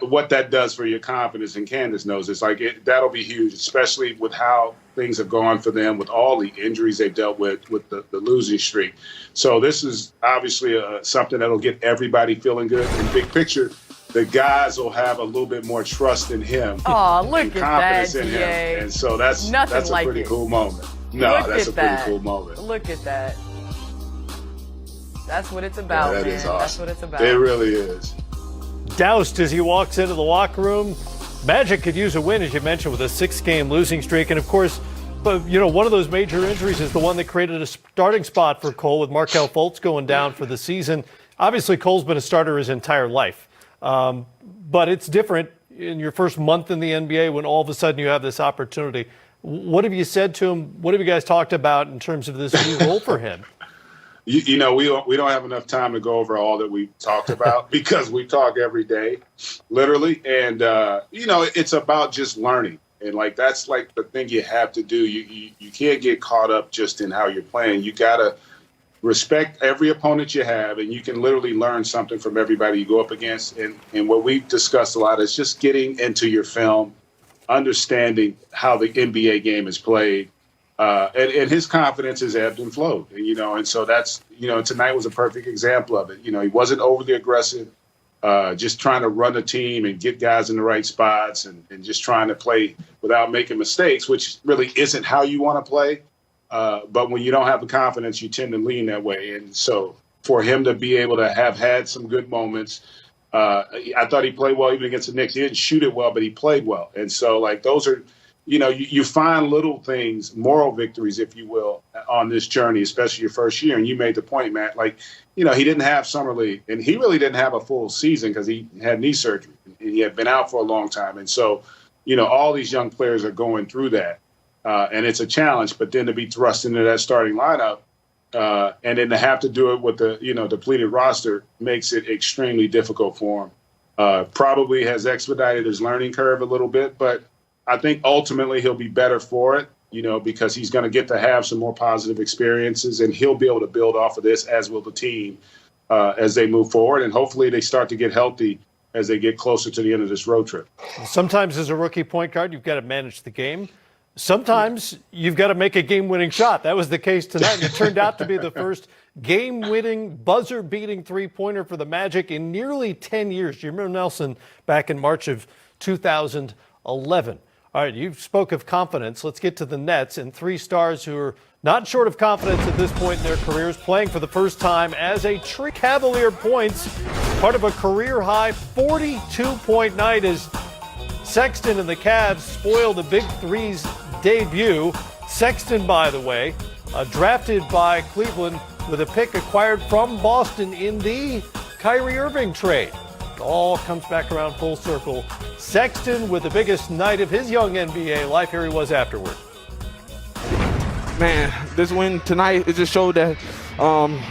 what that does for your confidence, and Candace knows it's like that'll be huge, especially with how things have gone for them with all the injuries they've dealt with the losing streak. So this is obviously something that'll get everybody feeling good. In big picture, the guys will have a little bit more trust in him and confidence that, in him. DA. And so that's a pretty cool moment. No, that's a pretty cool moment. Look at that. That's what it's about, that man. is awesome. That's what it's about. It really is. Doused as he walks into the locker room. Magic could use a win, as you mentioned, with a 6-game losing streak. And, of course, one of those major injuries is the one that created a starting spot for Cole with Markelle Fultz going down for the season. Obviously, Cole's been a starter his entire life. But it's different in your first month in the NBA when all of a sudden you have this opportunity. What have you said to him? What have you guys talked about in terms of this new role for him? We don't have enough time to go over all that we talked about because we talk every day, literally. And, it's about just learning. And, that's, the thing you have to do. You can't get caught up just in how you're playing. You got to respect every opponent you have, and you can literally learn something from everybody you go up against. And what we've discussed a lot is just getting into your film, understanding how the NBA game is played. And his confidence has ebbed and flowed, and so that's, tonight was a perfect example of it. He wasn't overly aggressive, just trying to run the team and get guys in the right spots and just trying to play without making mistakes, which really isn't how you want to play. But when you don't have the confidence, you tend to lean that way. And so for him to be able to have had some good moments, I thought he played well even against the Knicks. He didn't shoot it well, but he played well. And so those are, you find little things, moral victories, if you will, on this journey, especially your first year. And you made the point, Matt, he didn't have summer league, and he really didn't have a full season because he had knee surgery and he had been out for a long time. And so, all these young players are going through that. And it's a challenge, but then to be thrust into that starting lineup and then to have to do it with the, depleted roster makes it extremely difficult for him. Probably has expedited his learning curve a little bit, but I think ultimately he'll be better for it, because he's going to get to have some more positive experiences, and he'll be able to build off of this, as will the team, as they move forward. And hopefully they start to get healthy as they get closer to the end of this road trip. Sometimes as a rookie point guard, you've got to manage the game. Sometimes you've got to make a game-winning shot. That was the case tonight. It turned out to be the first game-winning, buzzer-beating three-pointer for the Magic in nearly 10 years. Do you remember Nelson back in March of 2011? All right, you spoke of confidence. Let's get to the Nets and 3 stars who are not short of confidence at this point in their careers, playing for the first time as a true Cavalier points, part of a career-high 42-point night as Sexton and the Cavs spoil the Big Three's debut. Sexton, by the way, drafted by Cleveland with a pick acquired from Boston in the Kyrie Irving trade. It all comes back around full circle. Sexton with the biggest night of his young NBA life. Here he was afterward. Man, this win tonight, it just showed that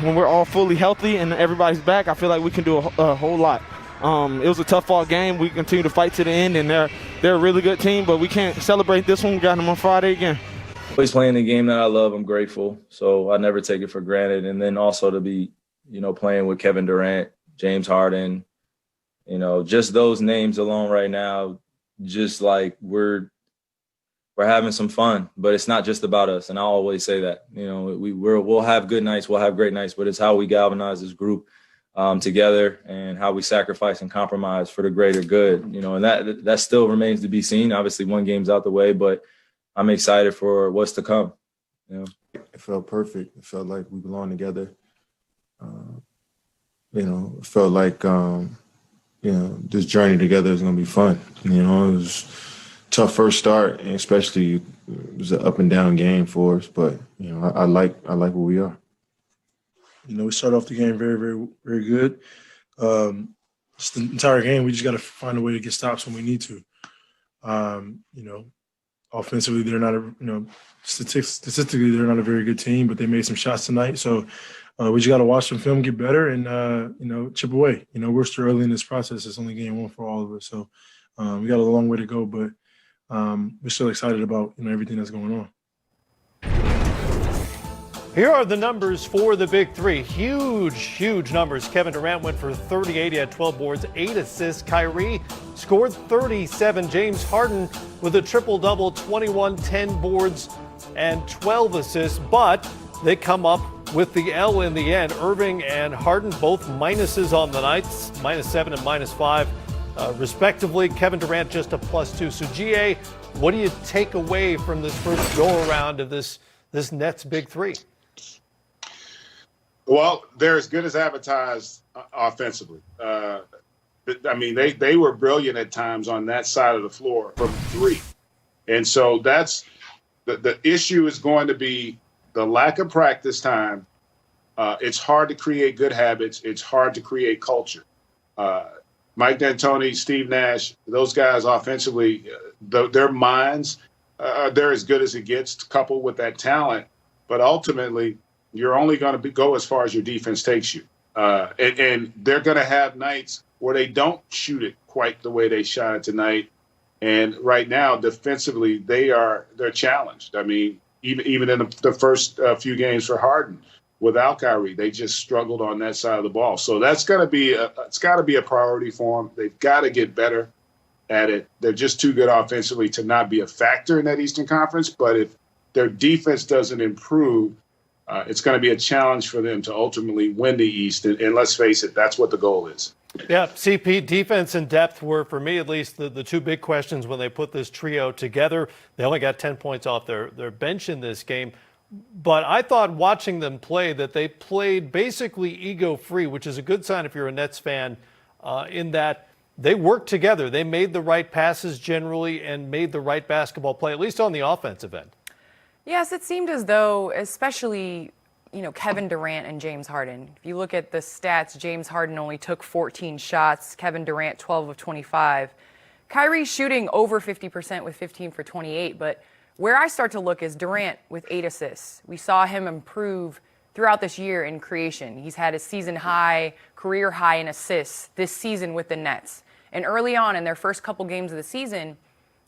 when we're all fully healthy and everybody's back, I feel like we can do a whole lot. It was a tough-fought game. We continue to fight to the end, and they're a really good team, but we can't celebrate this one. We got them on Friday again. Always playing the game that I love. I'm grateful, so I never take it for granted. And then also to be, playing with Kevin Durant, James Harden, just those names alone right now, just we're having some fun. But it's not just about us, and I always say that. We'll have good nights, we'll have great nights, but it's how we galvanize this group together and how we sacrifice and compromise for the greater good, and that still remains to be seen. Obviously, one game's out the way, but I'm excited for what's to come. It felt perfect. It felt like we belong together. It felt like, this journey together is going to be fun. It was a tough first start, and especially it was an up and down game for us, but, I like where we are. We started off the game very, very, very good. Just the entire game, we just got to find a way to get stops when we need to. Offensively, they're not statistically, they're not a very good team, but they made some shots tonight. So we just got to watch some film, get better, and, chip away. We're still early in this process. It's only game 1 for all of us. So we got a long way to go, but we're still excited about, everything that's going on. Here are the numbers for the big three. Huge numbers. Kevin Durant went for 38. He had 12 boards, 8 assists. Kyrie scored 37. James Harden with a triple-double, 21, 10 boards, and 12 assists. But they come up with the L in the end. Irving and Harden both minuses on the nights, -7 and -5, respectively. Kevin Durant just a +2. So, GA, what do you take away from this first go-around of this Nets big three? Well, they're as good as advertised offensively. I mean, they were brilliant at times on that side of the floor from three. And so that's the issue is going to be the lack of practice time. It's hard to create good habits. It's hard to create culture. Mike D'Antoni, Steve Nash, those guys offensively, their minds, they're as good as it gets coupled with that talent. But ultimately, you're only going to go as far as your defense takes you. And they're going to have nights where they don't shoot it quite the way they shot it tonight. And right now, defensively, they're challenged. I mean, even in the first few games for Harden, without Kyrie, they just struggled on that side of the ball. So that's going to be it's got to be a priority for them. They've got to get better at it. They're just too good offensively to not be a factor in that Eastern Conference. But if their defense doesn't improve, it's going to be a challenge for them to ultimately win the East. And let's face it, that's what the goal is. Yeah, CP, defense and depth were, for me at least, the two big questions when they put this trio together. They only got 10 points off their bench in this game. But I thought watching them play that they played basically ego-free, which is a good sign if you're a Nets fan, in that they worked together. They made the right passes generally and made the right basketball play, at least on the offensive end. Yes, it seemed as though, especially, Kevin Durant and James Harden. If you look at the stats, James Harden only took 14 shots, Kevin Durant 12 of 25. Kyrie shooting over 50% with 15 for 28, but where I start to look is Durant with 8 assists. We saw him improve throughout this year in creation. He's had a season high, career high in assists this season with the Nets. And early on in their first couple games of the season,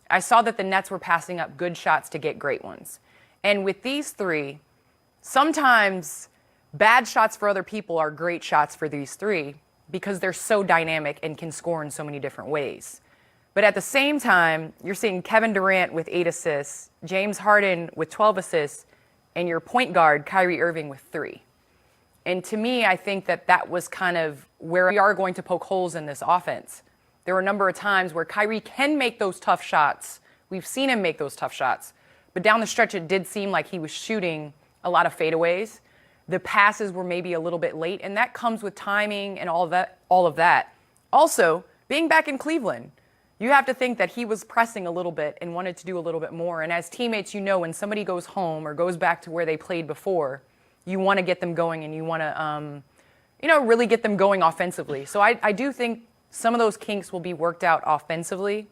I saw that the Nets were passing up good shots to get great ones. And with these three, sometimes bad shots for other people are great shots for these three because they're so dynamic and can score in so many different ways. But at the same time, you're seeing Kevin Durant with 8 assists, James Harden with 12 assists, and your point guard, Kyrie Irving, with 3. And to me, I think that was kind of where we are going to poke holes in this offense. There were a number of times where Kyrie can make those tough shots. We've seen him make those tough shots. But down the stretch, it did seem like he was shooting a lot of fadeaways. The passes were maybe a little bit late, and that comes with timing and all of that. Also, being back in Cleveland, you have to think that he was pressing a little bit and wanted to do a little bit more. And as teammates, when somebody goes home or goes back to where they played before, you want to get them going and you want to, really get them going offensively. So I do think some of those kinks will be worked out offensively,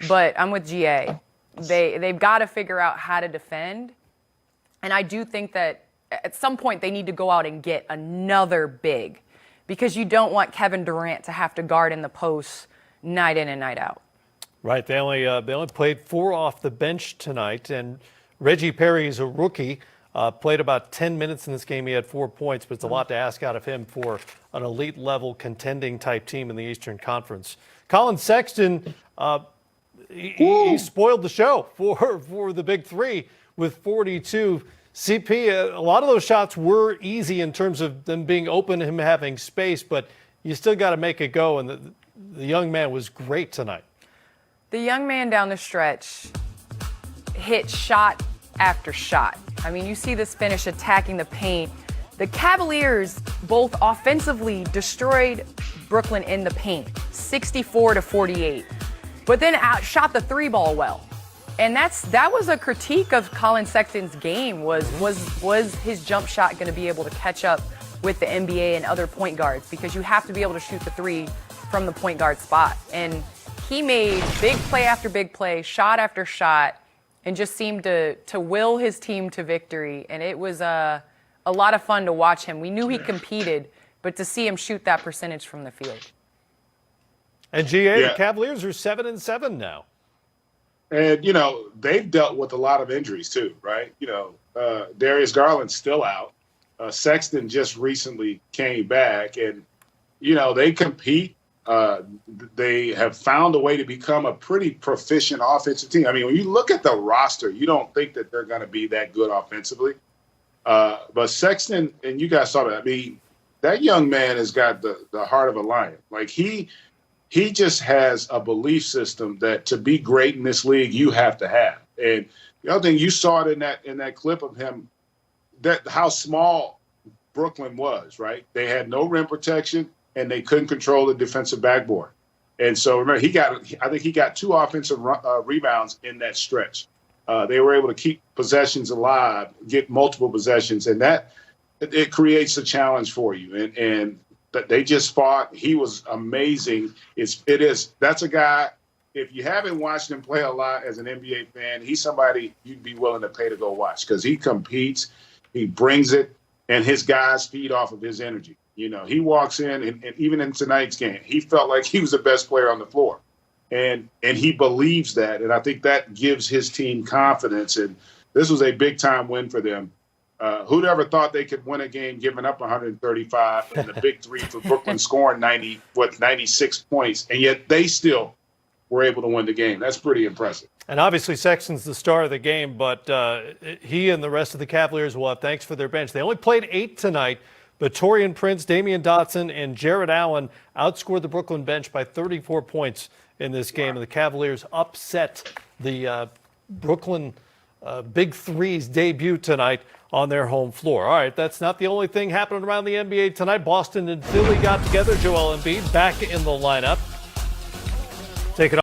but I'm with GA. They've got to figure out how to defend. And I do think that at some point they need to go out and get another big because you don't want Kevin Durant to have to guard in the post night in and night out. Right. They only played 4 off the bench tonight. And Reggie Perry is a rookie. Played about 10 minutes in this game. He had 4 points, but it's a lot to ask out of him for an elite level contending type team in the Eastern Conference. Colin Sexton, he spoiled the show for the big three with 42. CP, a lot of those shots were easy in terms of them being open, him having space, but you still got to make it go. And the young man was great tonight. The young man down the stretch hit shot after shot. I mean, you see this finish attacking the paint. The Cavaliers both offensively destroyed Brooklyn in the paint, 64-48, but then outshot the 3-ball well. And that was a critique of Colin Sexton's game was his jump shot going to be able to catch up with the NBA and other point guards because you have to be able to shoot the 3 from the point guard spot. And he made big play after big play, shot after shot, and just seemed to will his team to victory. And it was a lot of fun to watch him. We knew he competed, but to see him shoot that percentage from the field. And GA, the Cavaliers are 7-7 now. And, they've dealt with a lot of injuries too, right? Darius Garland's still out. Sexton just recently came back, and they compete. They have found a way to become a pretty proficient offensive team. I mean, when you look at the roster, you don't think that they're going to be that good offensively. But Sexton, and you guys saw that. I mean, that young man has got the heart of a lion. Like he just has a belief system that to be great in this league, you have to have. And the other thing, you saw it in that clip of him, that how small Brooklyn was, right? They had no rim protection and they couldn't control the defensive backboard. And so remember, I think he got 2 offensive rebounds in that stretch. They were able to keep possessions alive, get multiple possessions, and that it creates a challenge for you. And they just fought. He was amazing. That's a guy. If you haven't watched him play a lot as an NBA fan, he's somebody you'd be willing to pay to go watch because he competes, he brings it, and his guys feed off of his energy. He walks in, and even in tonight's game, he felt like he was the best player on the floor. And he believes that, and I think that gives his team confidence. And this was a big-time win for them. Who'd ever thought they could win a game giving up 135 and the big three for Brooklyn scoring 96 points, and yet they still were able to win the game. That's pretty impressive. And obviously Sexton's the star of the game, but he and the rest of the Cavaliers will have thanks for their bench. They only played 8 tonight, but Taurean Prince, Damian Dotson, and Jarrett Allen outscored the Brooklyn bench by 34 points in this game, and the Cavaliers upset the Brooklyn Big Three's debut tonight on their home floor. All right, that's not the only thing happening around the NBA tonight. Boston and Philly got together. Joel Embiid back in the lineup. Take it